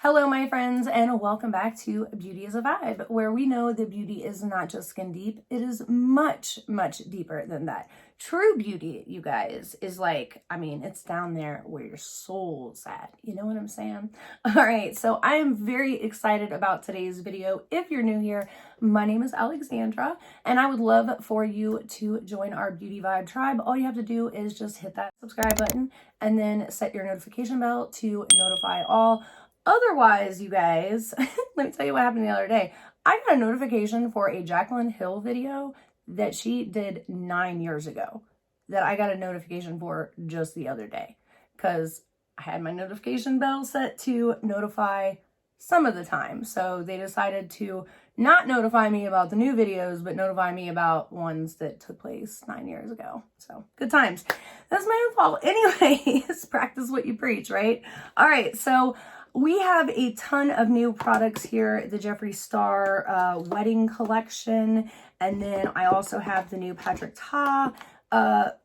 Hello, my friends, and welcome back to Beauty is a Vibe, where we know that beauty is not just skin deep, it is much, much deeper than that. True beauty, you guys, is like, it's down there where your soul's at. You know what I'm saying? All right, so I am very excited about today's video. If you're new here, my name is Alexandra, and I would love for you to join our Beauty Vibe tribe. All you have to do is just hit that subscribe button and then set your notification bell to notify all. Otherwise, you guys, let me tell you what happened the other day. I got a notification for a Jaclyn Hill video that she did 9 years ago that I got a notification for just the other day because I had my notification bell set to notify some of the time. So they decided to not notify me about the new videos, but notify me about ones that took place 9 years ago. So good times. That's my own fault. Anyways, practice what you preach, right? All right, so we have a ton of new products here. The Jeffree Star wedding collection. And then I also have the new Patrick Ta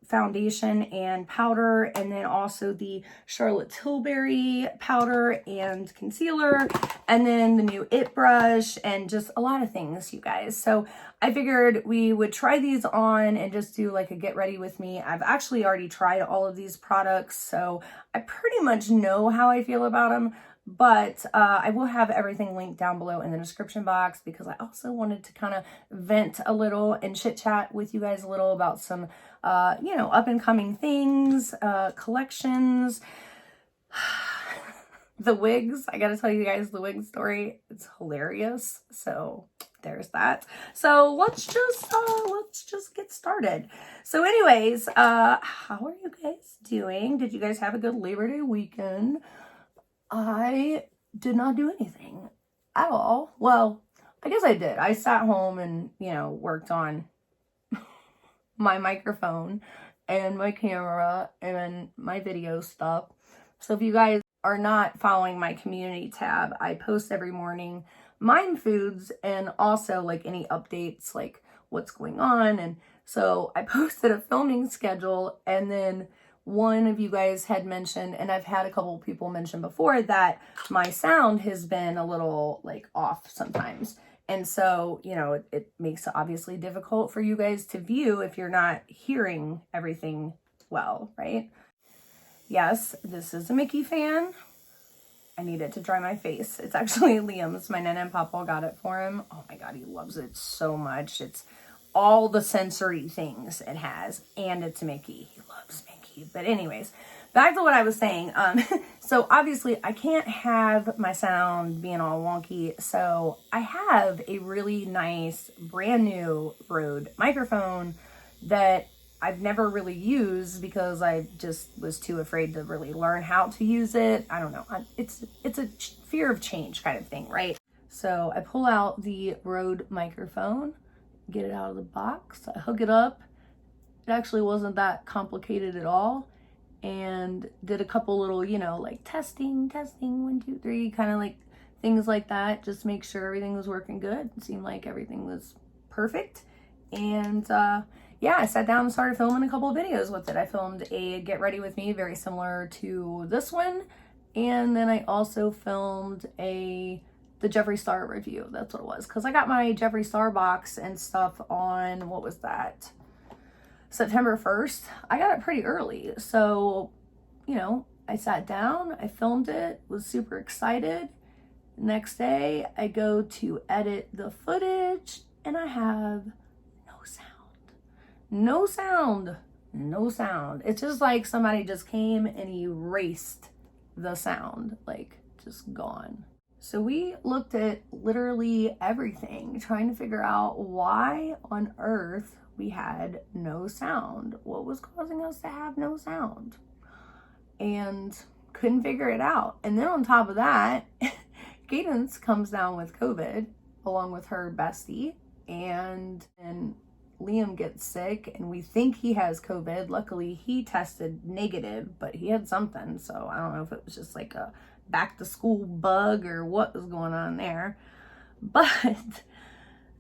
foundation and powder. And then also the Charlotte Tilbury powder and concealer. And then the new Airbrush and just a lot of things, you guys. So I figured we would try these on and just do like a get ready with me. I've actually already tried all of these products, so I pretty much know how I feel about them. But I will have everything linked down below in the description box because I also wanted to kind of vent a little and chit chat with you guys a little about some, up and coming things, collections. The wigs, I gotta tell you guys the wig story. It's hilarious. So there's that. So let's just get started. So anyways, how are you guys doing? Did you guys have a good Labor Day weekend? I did not do anything at all. Well, I guess I did. I sat home and, worked on my microphone and my camera and my video stuff. So if you guys are not following my community tab, I post every morning mind foods and also like any updates, like what's going on. And so I posted a filming schedule, and then one of you guys had mentioned, and I've had a couple of people mention before, that my sound has been a little like off sometimes. And so, it makes it obviously difficult for you guys to view if you're not hearing everything well, right? Yes, this is a Mickey fan. I need it to dry my face. It's actually Liam's. My Nana and Papa got it for him. Oh my God, he loves it so much. It's all the sensory things it has, and it's Mickey. He loves Mickey. But anyways, back to what I was saying. So obviously I can't have my sound being all wonky. So I have a really nice brand new Rode microphone that I've never really used because I just was too afraid to really learn how to use it. I don't know. It's a fear of change kind of thing, right? So I pull out the Rode microphone, get it out of the box, I hook it up. It actually wasn't that complicated at all, and did a couple little, like testing, 1, 2, 3, kind of like things like that. Just make sure everything was working good. It seemed like everything was perfect. And yeah, I sat down and started filming a couple of videos with it. I filmed a get ready with me, very similar to this one. And then I also filmed the Jeffree Star review. That's what it was. Cause I got my Jeffree Star box and stuff on, what was that? September 1st. I got it pretty early. So, I sat down, I filmed it, was super excited. Next day, I go to edit the footage and I have no sound. No sound. No sound. It's just like somebody just came and erased the sound, like just gone. So we looked at literally everything, trying to figure out why on earth we had no sound. What was causing us to have no sound? And couldn't figure it out. And then on top of that, Cadence comes down with COVID along with her bestie, and Liam gets sick and we think he has COVID. Luckily he tested negative, but he had something. So I don't know if it was just like a back to school bug or what was going on there. But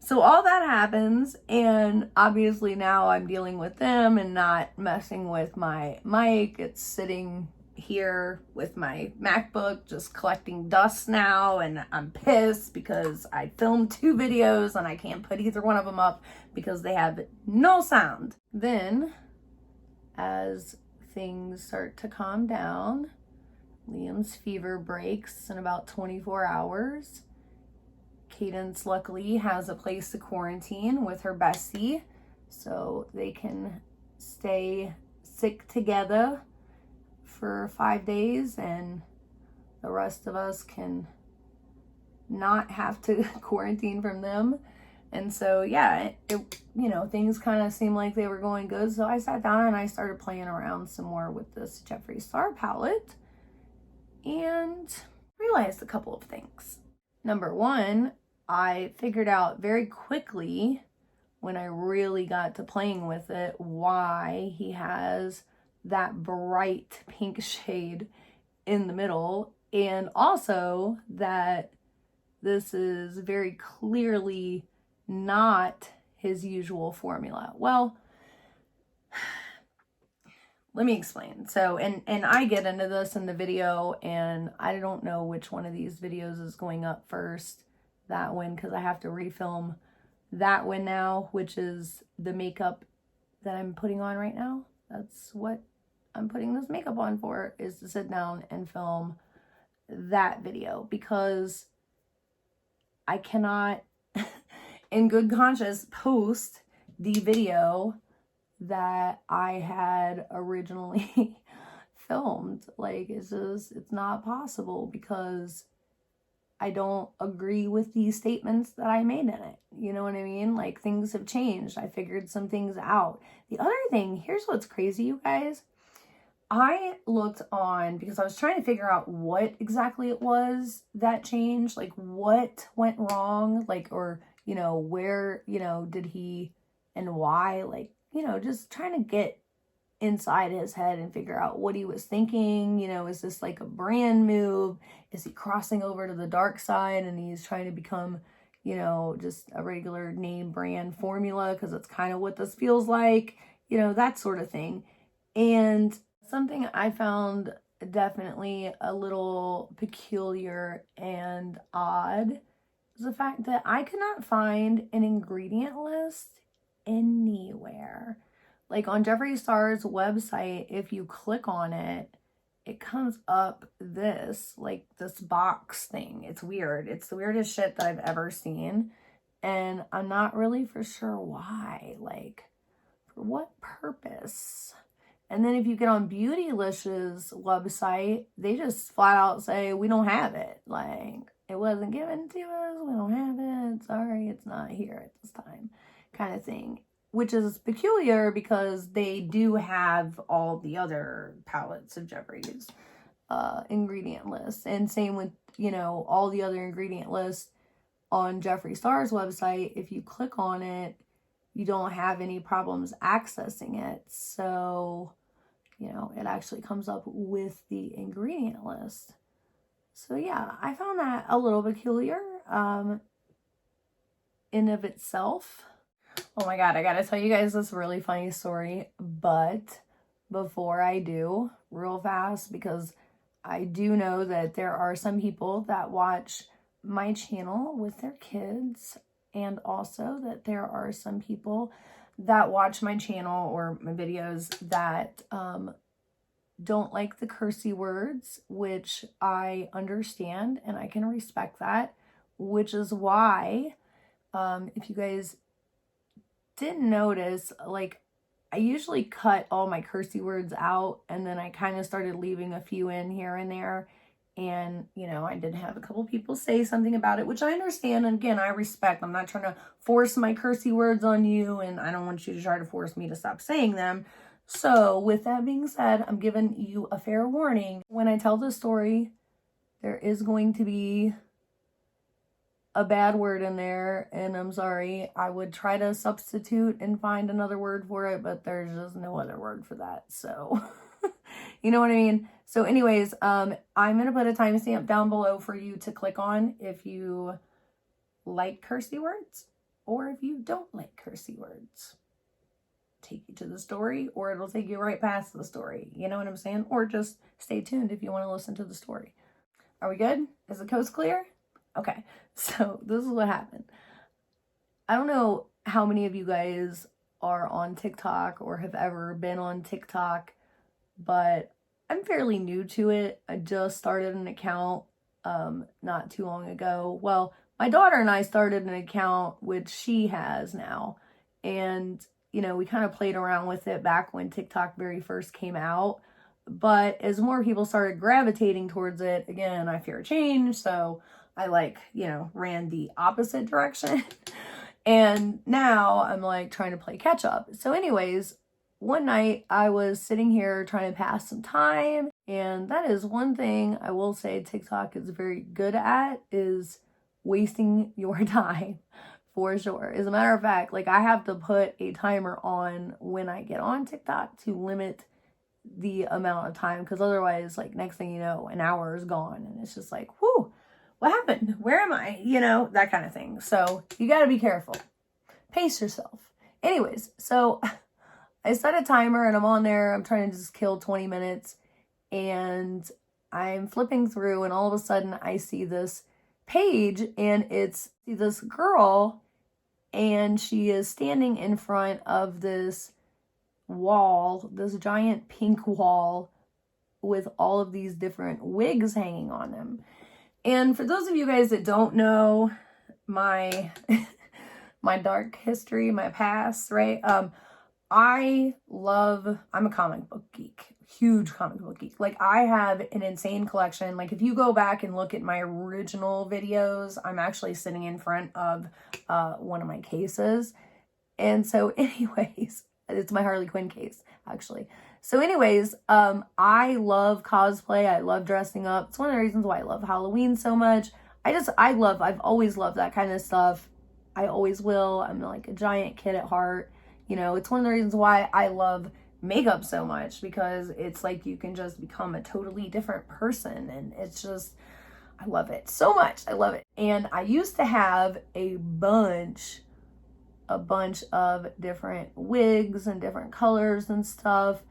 so all that happens, and obviously now I'm dealing with them and not messing with my mic. It's sitting here with my MacBook just collecting dust now, and I'm pissed because I filmed 2 videos and I can't put either one of them up because they have no sound. Then, as things start to calm down, Liam's fever breaks in about 24 hours. Cadence luckily has a place to quarantine with her bestie, so they can stay sick together for 5 days, and the rest of us can not have to quarantine from them. And so yeah, it you know, things kind of seemed like they were going good, so I sat down and I started playing around some more with this Jeffree Star palette and realized a couple of things. Number one, I figured out very quickly when I really got to playing with it why he has that bright pink shade in the middle, and also that this is very clearly not his usual formula. Well, let me explain. So, and I get into this in the video, and I don't know which one of these videos is going up first. That one, because I have to refilm that one now, which is the makeup that I'm putting on right now. That's what I'm putting this makeup on for, is to sit down and film that video, because I cannot in good conscience post the video that I had originally filmed. Like, it's not possible, because I don't agree with these statements that I made in it. You know what I mean? Like, things have changed. I figured some things out. The other thing, here's what's crazy, you guys. I looked on, because I was trying to figure out what exactly it was that changed, like what went wrong, like, or, you know, where, you know, did he and why, like, you know, just trying to get inside his head and figure out what he was thinking. You know, is this like a brand move? Is he crossing over to the dark side and he's trying to become, you know, just a regular name brand formula, because it's kind of what this feels like, you know, that sort of thing. And something I found definitely a little peculiar and odd is the fact that I could not find an ingredient list anywhere. Like on Jeffree Star's website, if you click on it, it comes up this, like this box thing. It's weird. It's the weirdest shit that I've ever seen. And I'm not really for sure why. Like, for what purpose? And then if you get on Beautylicious website, they just flat out say, we don't have it. Like, it wasn't given to us. We don't have it. Sorry, it's not here at this time, kind of thing. Which is peculiar, because they do have all the other palettes of Jeffree's ingredient lists. And same with, you know, all the other ingredient lists on Jeffree Star's website. If you click on it, you don't have any problems accessing it. So, you know, it actually comes up with the ingredient list. So yeah, I found that a little peculiar in of itself. Oh my God, I gotta tell you guys this really funny story, but before I do, real fast, because I do know that there are some people that watch my channel with their kids, and also that there are some people that watch my channel or my videos that don't like the cursey words, which I understand and I can respect that, which is why, if you guys didn't notice, like, I usually cut all my cursey words out, and then I kind of started leaving a few in here and there. And, you know, I did have a couple people say something about it, which I understand. And again, I respect. I'm not trying to force my cursey words on you, and I don't want you to try to force me to stop saying them. So with that being said, I'm giving you a fair warning. When I tell this story, there is going to be a bad word in there, and I'm sorry. I would try to substitute and find another word for it, but there's just no other word for that. So, you know what I mean? So anyways, I'm going to put a timestamp down below for you to click on if you like cursey words or if you don't like cursey words. take you to the story, or it'll take you right past the story. You know what I'm saying? Or just stay tuned if you want to listen to the story. Are we good? Is the coast clear? Okay, so this is what happened. I don't know how many of you guys are on TikTok or have ever been on TikTok, but I'm fairly new to it. I just started an account not too long ago. Well, my daughter and I started an account, which she has now. And, you know, we kind of played around with it back when TikTok very first came out. But as more people started gravitating towards it, again, I fear change. So I ran the opposite direction. And now I'm like trying to play catch up. So anyways, one night I was sitting here trying to pass some time. And that is one thing I will say TikTok is very good at, is wasting your time, for sure. As a matter of fact, like, I have to put a timer on when I get on TikTok to limit the amount of time, because otherwise, like, next thing you know, an hour is gone and it's just like, whoo, what happened? Where am I? You know, that kind of thing. So you got to be careful. Pace yourself. Anyways, so I set a timer and I'm on there. I'm trying to just kill 20 minutes and I'm flipping through, and all of a sudden I see this page, and it's this girl, and she is standing in front of this wall, this giant pink wall with all of these different wigs hanging on them. And for those of you guys that don't know my my dark history, my past, right? I'm a comic book geek, huge comic book geek. Like, I have an insane collection. Like, if you go back and look at my original videos, I'm actually sitting in front of one of my cases. And so anyways, it's my Harley Quinn case, actually. So anyways, I love cosplay. I love dressing up. It's one of the reasons why I love Halloween so much. I've always loved that kind of stuff. I always will. I'm like a giant kid at heart. You know, it's one of the reasons why I love makeup so much, because it's like you can just become a totally different person, and it's just, I love it so much. I love it. And I used to have a bunch of different wigs and different colors and stuff.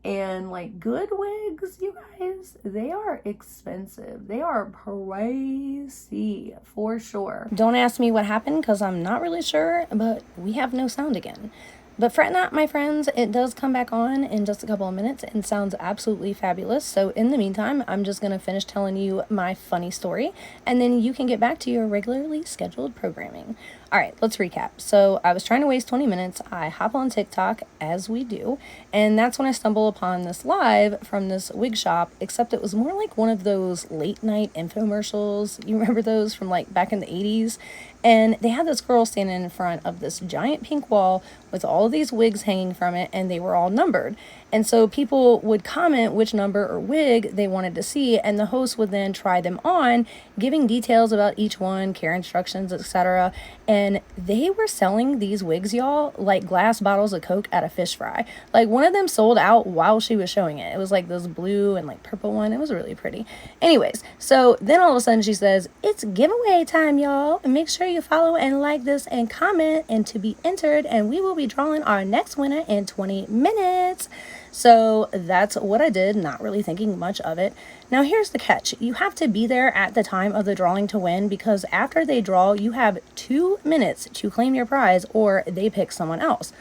And like, good wigs, you guys, they are expensive. They are pricey, for sure. Don't ask me what happened, because I'm not really sure, but we have no sound again. But fret not, my friends, it does come back on in just a couple of minutes and sounds absolutely fabulous. So in the meantime, I'm just going to finish telling you my funny story, and then you can get back to your regularly scheduled programming. All right, let's recap. So I was trying to waste 20 minutes. I hop on TikTok, as we do, and that's when I stumble upon this live from this wig shop, except it was more like one of those late night infomercials. You remember those from like back in the 80s? And they had this girl standing in front of this giant pink wall with all of these wigs hanging from it, and they were all numbered. And so people would comment which number or wig they wanted to see, and the host would then try them on, giving details about each one, care instructions, etc. And they were selling these wigs, y'all, like glass bottles of Coke at a fish fry. Like, one of them sold out while she was showing it. It was like this blue and like purple one. It was really pretty. Anyways, so then all of a sudden she says, "It's giveaway time, y'all. Make sure you follow and like this and comment, and to be entered, and we will be drawing our next winner in 20 minutes. So that's what I did, not really thinking much of it. Now here's the catch. You have to be there at the time of the drawing to win, because after they draw, you have 2 minutes to claim your prize, or they pick someone else.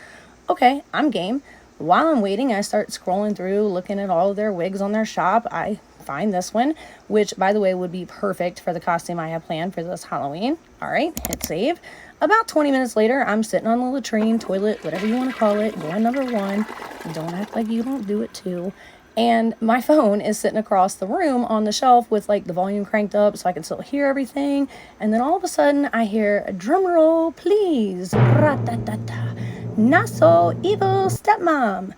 Okay, I'm game. While I'm waiting, I start scrolling through, looking at all of their wigs on their shop. I find this one, which, by the way, would be perfect for the costume I have planned for this Halloween. All right, hit save. About 20 minutes later, I'm sitting on the latrine, toilet, whatever you want to call it, going number 1. Don't act like you don't do it too. And my phone is sitting across the room on the shelf with like the volume cranked up so I can still hear everything. And then all of a sudden I hear a drum roll, please. Ra-ta-ta-ta. Not so evil stepmom.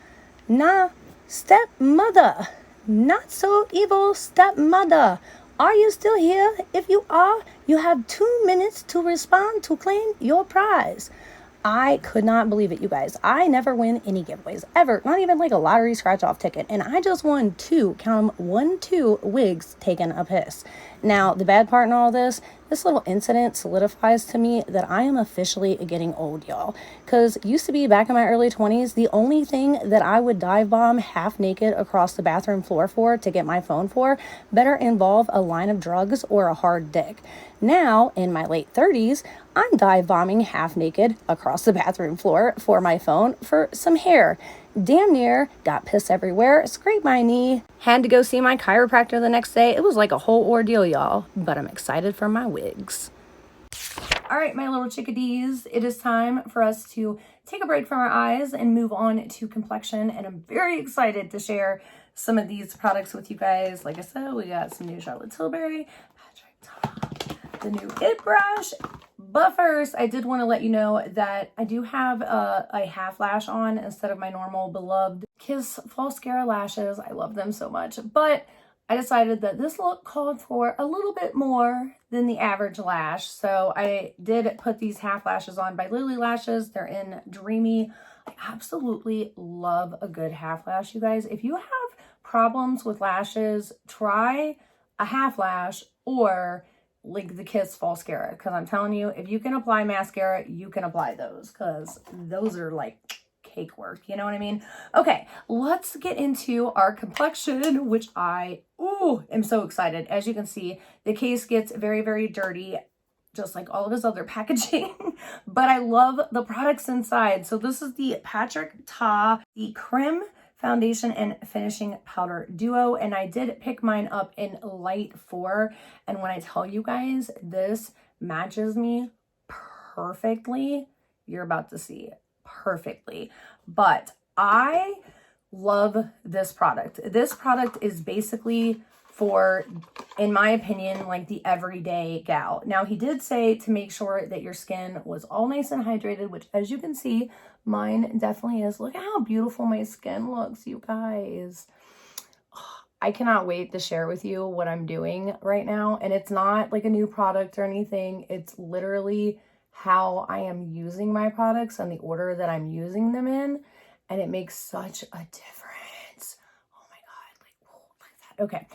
Nah, stepmother. Not so evil stepmother. Are you still here? If you are, you have 2 minutes to respond to claim your prize. I could not believe it, you guys. I never win any giveaways, ever. Not even like a lottery scratch-off ticket. And I just won 2, count them, 2 wigs taking a piss. Now, the bad part in all this little incident solidifies to me that I am officially getting old, y'all. Because used to be back in my early 20s, the only thing that I would dive bomb half naked across the bathroom floor for to get my phone for better involve a line of drugs or a hard dick. Now, in my late 30s, I'm dive bombing half naked across the bathroom floor for my phone for some hair. Damn near got piss everywhere, scraped my knee, had to go see my chiropractor the next day. It was like a whole ordeal, y'all, but I'm excited for my wigs. All right, my little chickadees, it is time for us to take a break from our eyes and move on to complexion, and I'm very excited to share some of these products with you guys. Like I said, we got some new Charlotte Tilbury, the new Airbrush. But first, I did want to let you know that I do have a half lash on instead of my normal beloved Kiss Falscara lashes. I love them so much. But I decided that this look called for a little bit more than the average lash. So I did put these half lashes on by Lily Lashes. They're in Dreamy. I absolutely love a good half lash, you guys. If you have problems with lashes, try a half lash or like the Kiss Falscara, because I'm telling you, if you can apply mascara, you can apply those, because those are like cake work, you know what I mean? Okay, let's get into our complexion, which I am so excited. As you can see, the case gets very, very dirty, just like all of his other packaging, but I love the products inside. So this is the Patrick Ta, the Crème Foundation and Finishing Powder Duo, and I did pick mine up in Light 4, and when I tell you guys, this matches me perfectly. You're about to see it perfectly, but I love this product. This product is basically for, in my opinion, like the everyday gal. Now, he did say to make sure that your skin was all nice and hydrated, which, as you can see, mine definitely is. Look at how beautiful my skin looks, you guys. I cannot wait to share with you what I'm doing right now. And it's not like a new product or anything. It's literally how I am using my products and the order that I'm using them in. And it makes such a difference. Oh my God, like, whoa, look at that. Okay.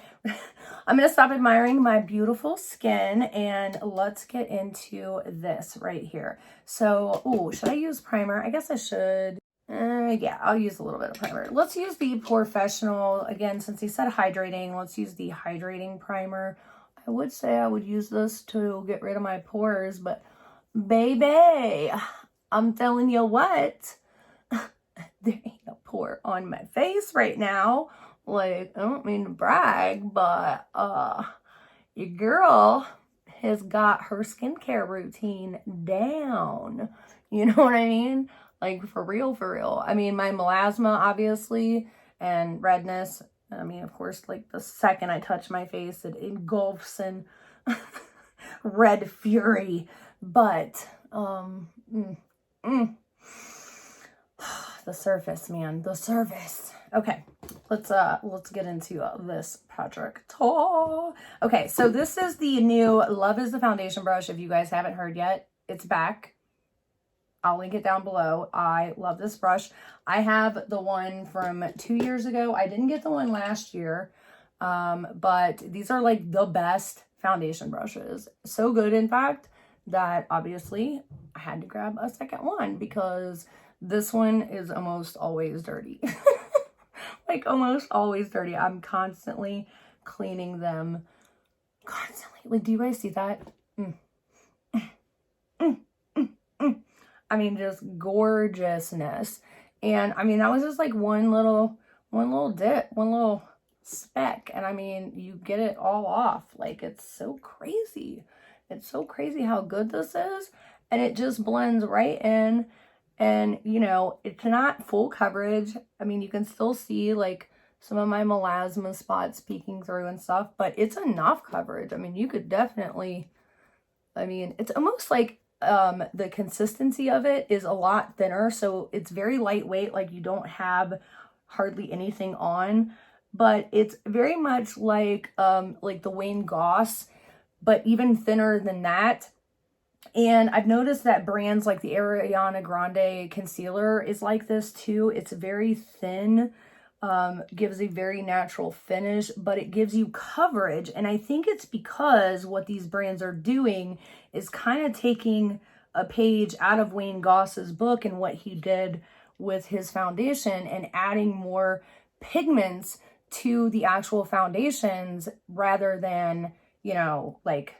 I'm going to stop admiring my beautiful skin and let's get into this right here. So, should I use primer? I guess I should. Yeah, I'll use a little bit of primer. Let's use the Professional. Again, since he said hydrating, let's use the hydrating primer. I would say I would use this to get rid of my pores, but baby, I'm telling you what, there ain't a pore on my face right now. Like, I don't mean to brag, but your girl has got her skincare routine down. You know what I mean? Like, for real, for real. I mean, my melasma, obviously, and redness. I mean, of course, like, the second I touch my face, it engulfs in red fury. But, the surface, man, the surface. Okay, let's get into this Patrick Ta. Okay, so this is the new Love is the Foundation brush. If you guys haven't heard yet, it's back. I'll link it down below. I love this brush. I have the one from 2 years ago. I didn't get the one last year, but these are like the best foundation brushes. So good, in fact, that obviously I had to grab a second one because this one is almost always dirty. Like, almost always dirty. I'm constantly cleaning them. Constantly. Like, do you guys see that? I mean, just gorgeousness. And I mean, that was just like one little dip, one little speck. And I mean, you get it all off. Like, it's so crazy. It's so crazy how good this is. And it just blends right in. And, you know, it's not full coverage. I mean, you can still see like some of my melasma spots peeking through and stuff, but it's enough coverage. I mean, you could definitely, I mean, it's almost like the consistency of it is a lot thinner. So it's very lightweight. Like, you don't have hardly anything on, but it's very much like the Wayne Goss, but even thinner than that. And I've noticed that brands like the Ariana Grande concealer is like this too. It's very thin, gives a very natural finish, but it gives you coverage. And I think it's because what these brands are doing is kind of taking a page out of Wayne Goss's book and what he did with his foundation and adding more pigments to the actual foundations rather than, you know, like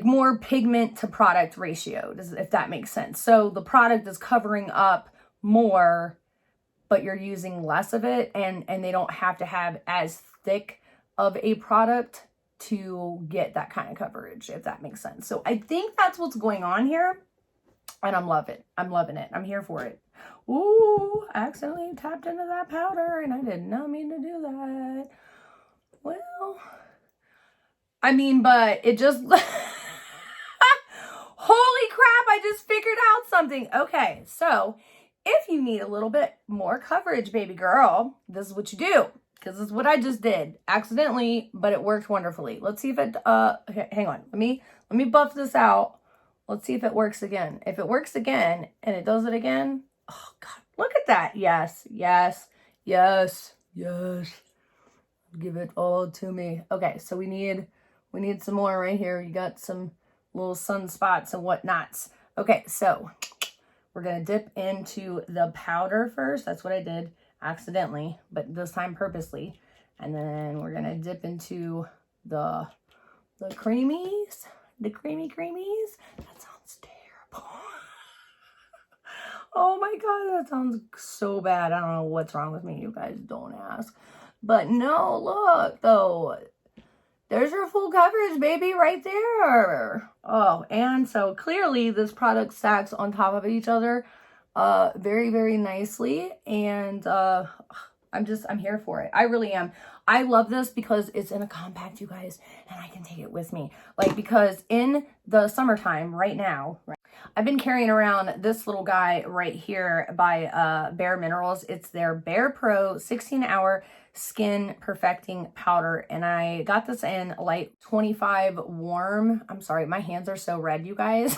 more pigment to product ratio, if that makes sense. So the product is covering up more, but you're using less of it, and they don't have to have as thick of a product to get that kind of coverage, if that makes sense. So I think that's what's going on here, and I'm loving it. I'm here for it. Ooh, I accidentally tapped into that powder, and I did not mean to do that. Well, I mean, but it just... Holy crap, I just figured out something. Okay, so if you need a little bit more coverage, baby girl, this is what you do. Because this is what I just did accidentally, but it worked wonderfully. Let's see if it, okay, hang on. Let me buff this out. Let's see if it works again. If it works again and it does it again, oh God, look at that. Yes, yes, yes, yes. Give it all to me. Okay, so we need some more right here. You got some little sunspots and whatnots. Okay, so we're gonna dip into the powder first. That's what I did accidentally, but this time purposely. And then we're gonna dip into the creamies, the creamies. That sounds terrible. Oh my God, that sounds so bad. I don't know what's wrong with me. You guys don't ask. But no, look though. There's your full coverage, baby, right there. Oh, and so clearly this product stacks on top of each other very, very nicely. And I'm here for it. I really am. I love this because it's in a compact, you guys, and I can take it with me. Like, because in the summertime right now, right, I've been carrying around this little guy right here by Bare Minerals. It's their Bare Pro 16-hour skin perfecting powder, and I got this in light 25 warm. I'm sorry, my hands are so red, you guys.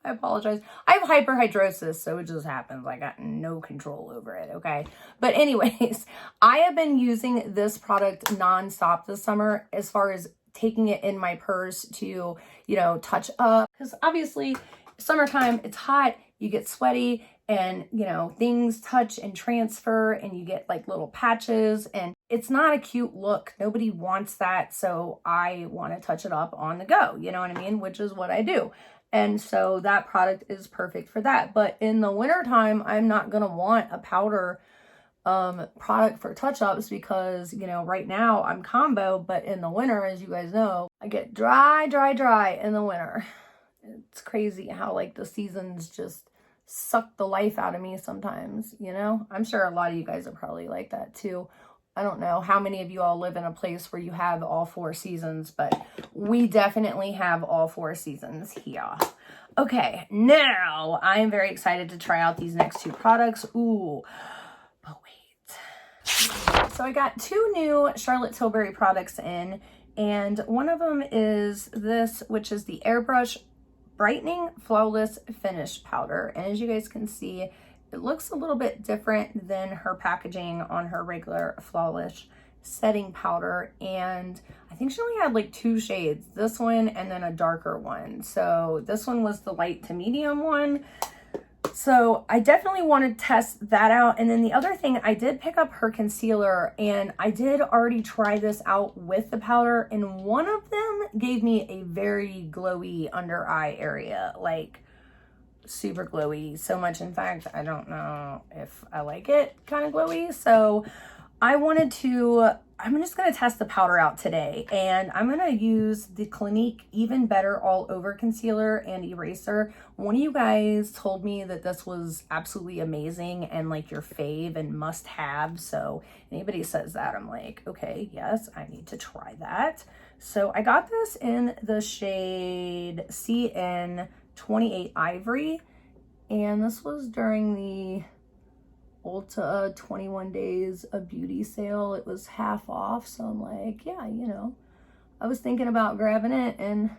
I apologize. I have hyperhidrosis, so it just happens. I got no control over it, okay? But anyways, I have been using this product nonstop this summer as far as taking it in my purse to, you know, touch up. Because obviously, summertime, it's hot, you get sweaty, and, you know, things touch and transfer, and you get like little patches, and it's not a cute look. Nobody wants that, so I want to touch it up on the go, you know what I mean? Which is what I do. And so that product is perfect for that. But in the wintertime, I'm not going to want a powder product for touch-ups because, you know, right now I'm combo, but in the winter, as you guys know, I get dry in the winter. It's crazy how like the seasons just suck the life out of me sometimes, you know? I'm sure a lot of you guys are probably like that too. I don't know how many of you all live in a place where you have all 4 seasons, but we definitely have all 4 seasons here. Okay, now I am very excited to try out these next 2 products. Ooh, but wait. So I got 2 new Charlotte Tilbury products in, and one of them is this, which is the Airbrush Brightening Flawless Finish Powder. And as you guys can see, it looks a little bit different than her packaging on her regular Flawless setting powder. And I think she only had like 2 shades, this one and then a darker one. So this one was the light to medium one. So I definitely want to test that out. And then the other thing, I did pick up her concealer, and I did already try this out with the powder, and one of them gave me a very glowy under eye area, like super glowy. So much, in fact, I don't know if I like it kind of glowy. So I'm just going to test the powder out today, and I'm going to use the Clinique Even Better All Over Concealer and Eraser. One of you guys told me that this was absolutely amazing and like your fave and must have. So anybody says that, I'm like, okay, yes, I need to try that. So I got this in the shade CN 28 Ivory, and this was during the Ulta 21 days of beauty sale. It was half off, so I'm like, yeah, you know, I was thinking about grabbing it, and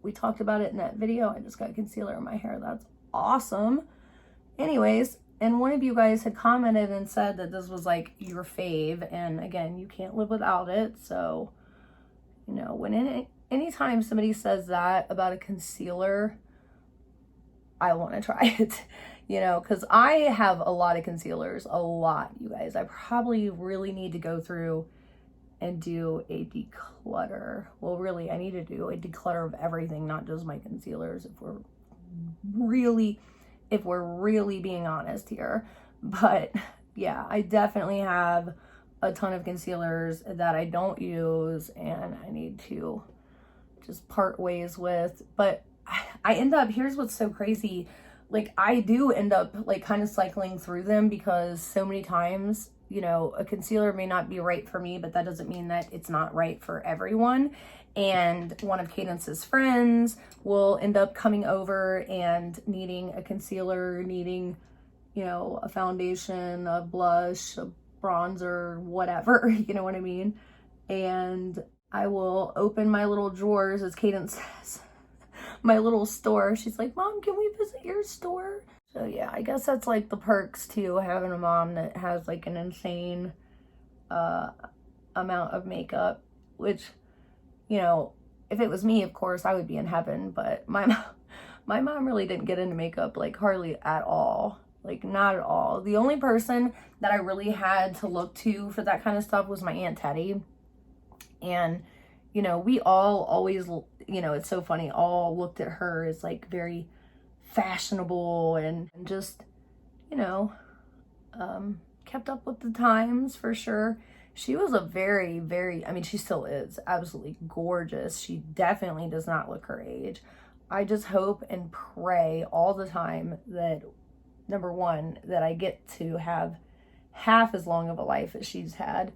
we talked about it in that video. I just got concealer in my hair. That's awesome. Anyways, And one of you guys had commented and said that this was like your fave. And again, you can't live without it. So, you know, when anytime somebody says that about a concealer, I want to try it, you know, because I have a lot of concealers, a lot, you guys. I probably really need to go through and do a declutter. Well, really, I need to do a declutter of everything, not just my concealers, if we're really being honest here. But yeah, I definitely have a ton of concealers that I don't use and I need to just part ways with. But I end up, here's what's so crazy, like I do end up like kind of cycling through them, because so many times, you know, a concealer may not be right for me, but that doesn't mean that it's not right for everyone. And one of Cadence's friends will end up coming over and needing a concealer, needing, you know, a foundation, a blush, a bronzer, whatever, you know what I mean? And I will open my little drawers, as Cadence says, my little store. She's like, Mom, can we visit your store? So yeah, I guess that's like the perks to having a mom that has like an insane amount of makeup, which, you know, if it was me, of course, I would be in heaven. But my mom really didn't get into makeup, like hardly at all, like not at all. The only person that I really had to look to for that kind of stuff was my Aunt Teddy. And, you know, we all always, you know, it's so funny, all looked at her as like very fashionable and just, you know, kept up with the times for sure. She was a very, very, I mean, she still is absolutely gorgeous. She definitely does not look her age. I just hope and pray all the time that, number one, that I get to have half as long of a life as she's had.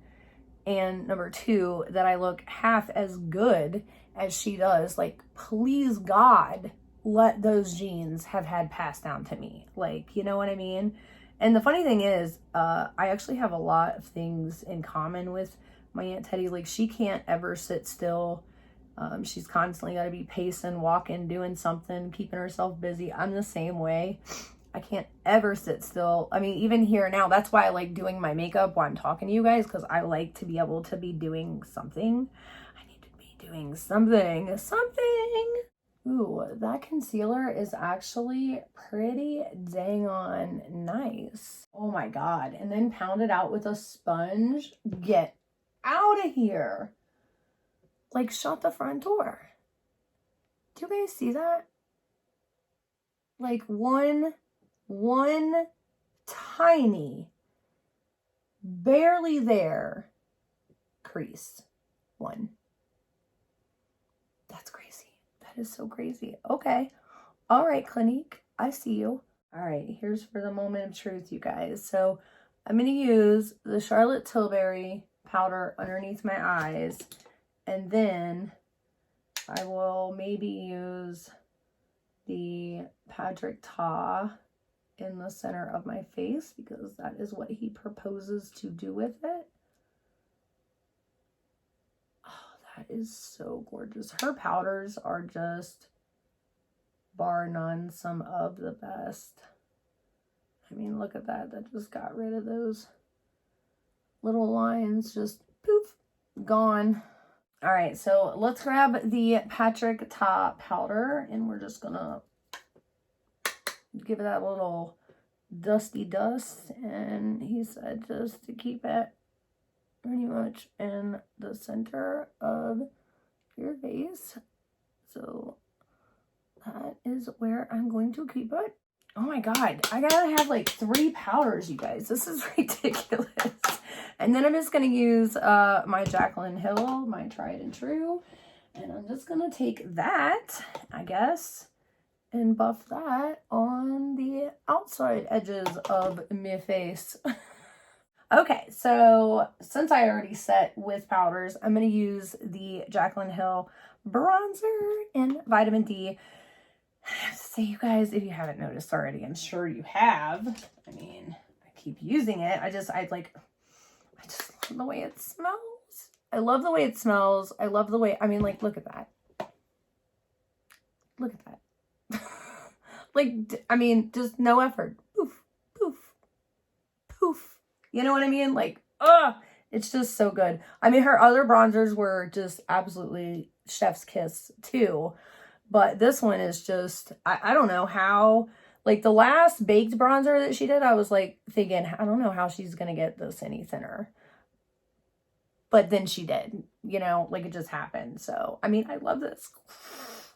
And number two, that I look half as good as she does. Like, please God, let those genes have had passed down to me. Like, you know what I mean? And the funny thing is, I actually have a lot of things in common with my Aunt Teddy. Like, she can't ever sit still. She's constantly got to be pacing, walking, doing something, keeping herself busy. I'm the same way. I can't ever sit still. I mean, even here now, that's why I like doing my makeup while I'm talking to you guys, because I like to be able to be doing something. I need to be doing something. Ooh, that concealer is actually pretty dang on nice. Oh my God. And then pound it out with a sponge. Get out of here. Like, shut the front door. Do you guys see that? Like one tiny, barely there crease. One. That's crazy. That is so crazy. Okay. All right, Clinique. I see you. All right. Here's for the moment of truth, you guys. So I'm going to use the Charlotte Tilbury powder underneath my eyes. And then I will maybe use the Patrick Ta in the center of my face, because that is what he proposes to do with it. That is so gorgeous. Her powders are just, bar none, some of the best. I mean, look at that. That just got rid of those little lines. Just poof, gone. All right, so let's grab the Patrick Ta powder, and we're just gonna give it that little dusty dust. And he said just to keep it pretty much in the center of your face. So that is where I'm going to keep it. Oh my God, I gotta have like 3 powders, you guys. This is ridiculous. And then I'm just gonna use my Jaclyn Hill, my tried and true. And I'm just gonna take that, I guess, and buff that on the outside edges of my face. Okay, so since I already set with powders, I'm going to use the Jaclyn Hill bronzer in Vitamin D. I have to say, you guys, if you haven't noticed already, I'm sure you have. I mean, I keep using it. I just love the way it smells. I love the way it smells. I love the way, I mean, like, look at that. Look at that. Like, I mean, just no effort. Poof, poof, You know what I mean? Like, it's just so good. I mean, her other bronzers were just absolutely chef's kiss too. But this one is just, I don't know how, like the last baked bronzer that she did, I was like thinking, I don't know how she's going to get this any thinner. But then she did, you know, like it just happened. So, I mean, I love this.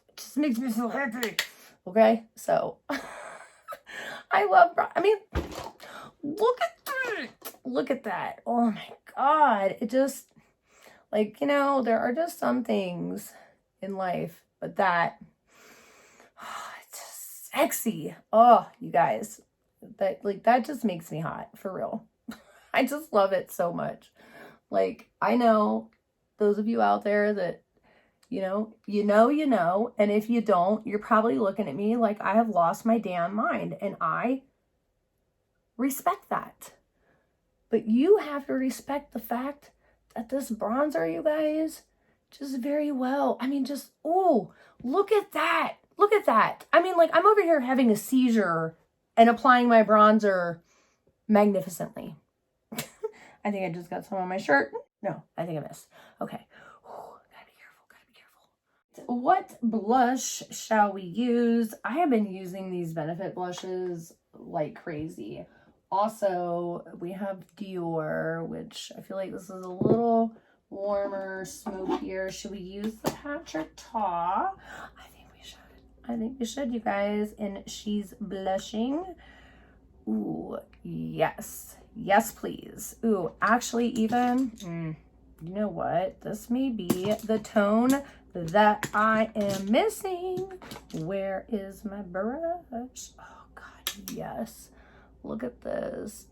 It just makes me so happy. Okay, so I love, I mean, look at that. Look at that. Oh my God. It just, like, you know, there are just some things in life, but that, it's just sexy. Oh, you guys, that, like, that just makes me hot, for real. I just love it so much. Like, I know those of you out there that, you know, and if you don't, you're probably looking at me like I have lost my damn mind, and I respect that. But you have to respect the fact that this bronzer, you guys, just very well. I mean, just, oh, look at that. Look at that. I mean, like, I'm over here having a seizure and applying my bronzer magnificently. I think I just got some on my shirt. No, I think I missed. Okay. Gotta be careful. What blush shall we use? I have been using these Benefit blushes like crazy. Also, we have Dior, which I feel like this is a little warmer, smokier. Should we use the Patch or Taw? I think we should. I think we should, you guys. And she's blushing. Ooh, yes. Yes, please. Ooh, actually, even, you know what? This may be the tone that I am missing. Where is my brush? Oh, God, yes. Look at this.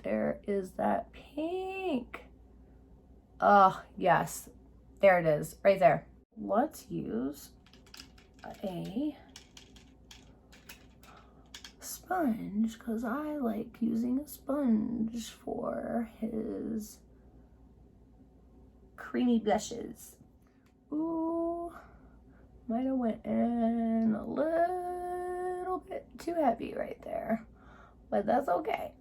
There is that pink. Oh, yes. There it is, right there. Let's use a sponge, because I like using a sponge for his creamy blushes. Ooh, might have went in a little bit too heavy right there, but that's okay.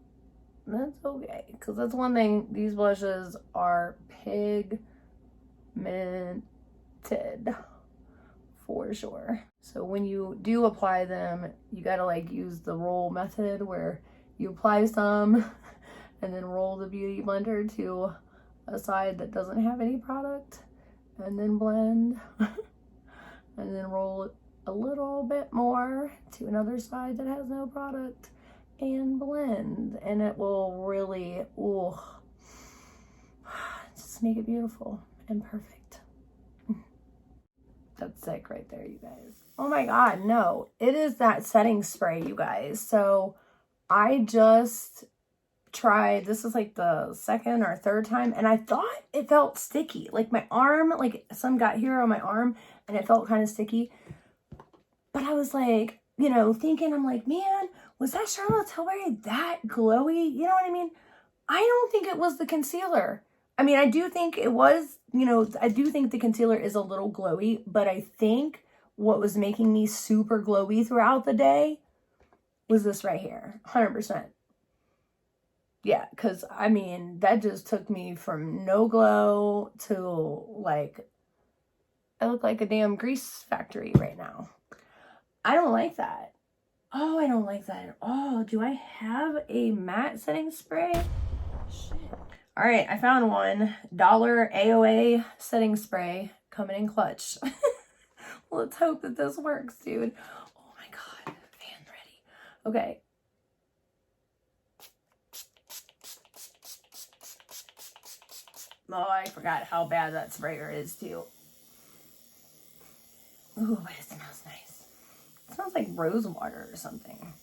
That's okay, because that's one thing, these blushes are pigmented for sure. So when you do apply them, you gotta like use the roll method where you apply some and then roll the beauty blender to a side that doesn't have any product, and then blend and then roll it a little bit more to another side that has no product and blend, and it will really, ooh, just make it beautiful and perfect. That's sick right there, you guys. Oh my God, no. It is that setting spray, you guys. So I just tried, this is like the second or third time, and I thought it felt sticky. Like my arm, like some got here on my arm and it felt kind of sticky. But I was like, you know, thinking, I'm like, man, was that Charlotte Tilbury that glowy? You know what I mean? I don't think it was the concealer. I mean, I do think it was, you know, I do think the concealer is a little glowy, but I think what was making me super glowy throughout the day was this right here, 100%. Yeah, because, I mean, that just took me from no glow to, like, I look like a damn grease factory right now. I don't like that. Oh, I don't like that at all. Do I have a matte setting spray? Shit. All right, I found one. $1 AOA setting spray coming in clutch. Let's hope that this works, dude. Oh my God, fan ready. Okay. Oh, I forgot how bad that sprayer is too. Ooh, but it smells nice. It smells like rose water or something.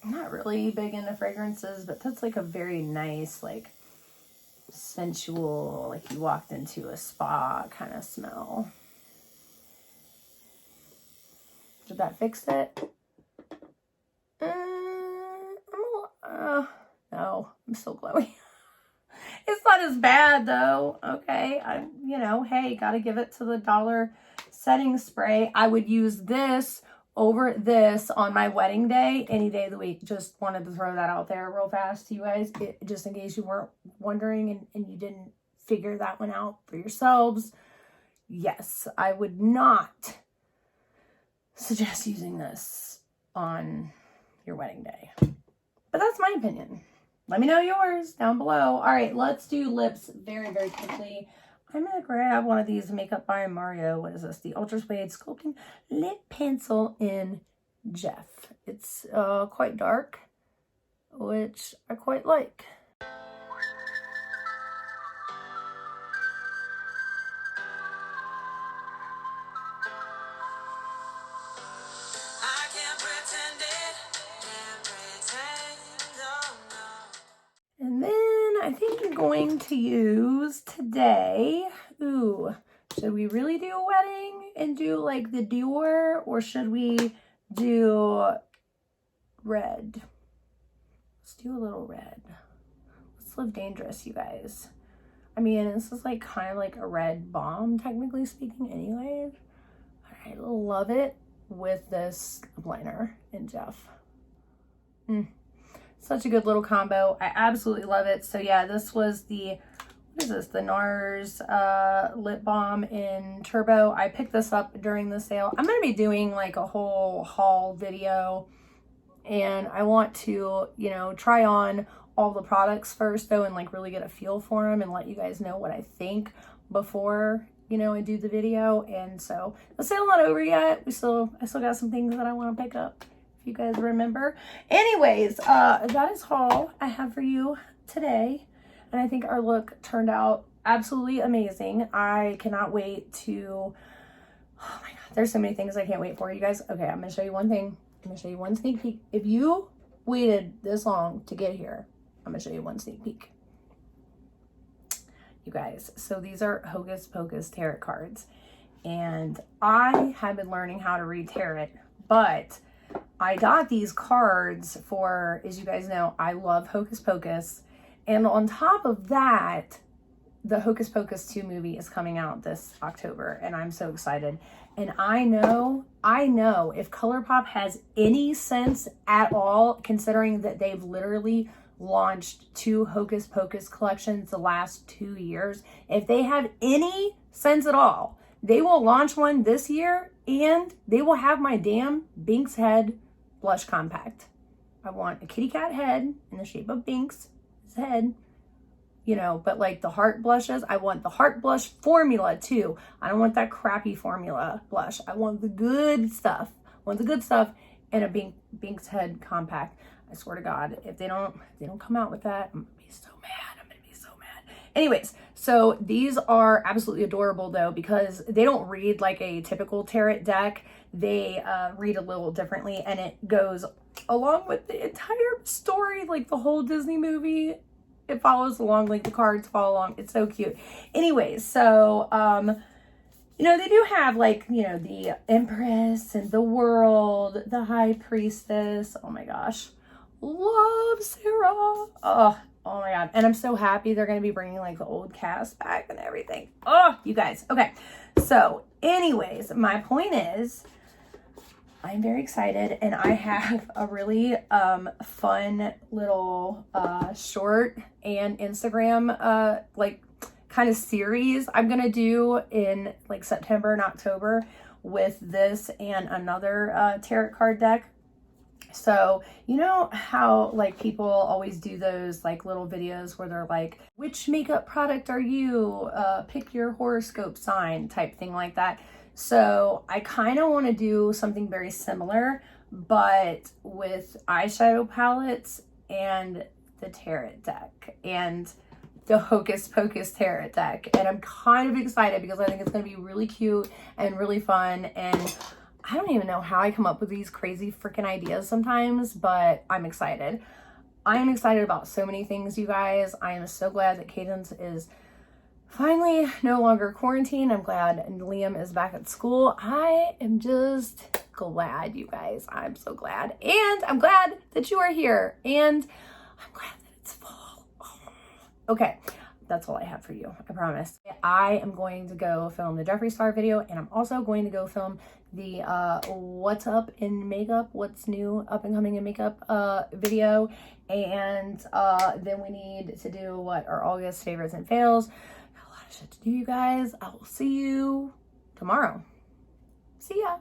I'm not really big into fragrances, but that's like a very nice, like sensual, like you walked into a spa kind of smell. Did that fix it? No, I'm still glowy. It's not as bad though. Okay, you know, hey, gotta give it to the $1 setting spray. I would use this over this on my wedding day any day of the week. Just wanted to throw that out there real fast to you guys, just in case you weren't wondering and you didn't figure that one out for yourselves. Yes, I would not suggest using this on your wedding day, but that's my opinion. Let me know yours down below. All right, let's do lips very, very quickly. I'm going to grab one of these Makeup by Mario. What is this? The Ultra Suede Sculpting Lip Pencil in Jeff. It's quite dark, which I quite like. And then I think I'm going to use today, should we really do a wedding and do like the Dior, or should we do red? Let's do a little red. Let's live dangerous, you guys. I mean, this is like kind of like a red bomb, technically speaking, anyways. I love it with this liner in Jeff. Such a good little combo. I absolutely love it. So yeah, this was the, what is this? The NARS lip balm in Turbo. I picked this up during the sale. I'm going to be doing like a whole haul video, and I want to, you know, try on all the products first though, and like really get a feel for them and let you guys know what I think before, you know, I do the video. And so the sale not over yet. I still got some things that I want to pick up, you guys remember. Anyways, that is all I have for you today, and I think our look turned out absolutely amazing. I cannot wait to, oh my god, there's so many things I can't wait for, you guys. Okay, I'm gonna show you one thing. I'm gonna show you one sneak peek. If you waited this long to get here, I'm gonna show you one sneak peek, you guys. So these are Hocus Pocus tarot cards, and I have been learning how to read tarot, but I got these cards for, as you guys know, I love Hocus Pocus. And on top of that, the Hocus Pocus 2 movie is coming out this October, and I'm so excited. And I know if ColourPop has any sense at all, considering that they've literally launched 2 Hocus Pocus collections the last 2 years, if they have any sense at all, they will launch one this year, and they will have my damn Binks Head blush compact. I want a kitty cat head in the shape of Binks' head, you know, but like the heart blushes, I want the heart blush formula too. I don't want that crappy formula blush. I want the good stuff. I want the good stuff and a Binks Head compact. I swear to God, if they don't come out with that, I'm gonna be so mad. Anyways, so these are absolutely adorable though, because they don't read like a typical tarot deck. They read a little differently, and it goes along with the entire story, like the whole Disney movie. It follows along, like the cards follow along. It's so cute. Anyways, so you know, they do have like, you know, the Empress and the World, the High Priestess. Oh my gosh, love Sarah. Oh my god. And I'm so happy they're going to be bringing like the old cast back and everything. Oh, you guys. Okay. So anyways, my point is I'm very excited, and I have a really fun little short and Instagram like kind of series I'm going to do in like September and October with this and another tarot card deck. So, you know how like people always do those like little videos where they're like, which makeup product are you? Pick your horoscope sign type thing like that. So I kind of want to do something very similar, but with eyeshadow palettes and the tarot deck and the Hocus Pocus tarot deck. And I'm kind of excited because I think it's going to be really cute and really fun. And I don't even know how I come up with these crazy freaking ideas sometimes, but I'm excited. I am excited about so many things, you guys. I am so glad that Cadence is finally no longer quarantined. I'm glad Liam is back at school. I am just glad, you guys. I'm so glad. And I'm glad that you are here. And I'm glad that it's fall. Oh. Okay. that's all I have for you, I promise. I am going to go film the Jeffree Star video, and I'm also going to go film the what's up in makeup, what's new up and coming in makeup video. And then we need to do what our August favorites and fails. Got a lot of shit to do, you guys. I will see you tomorrow. See ya.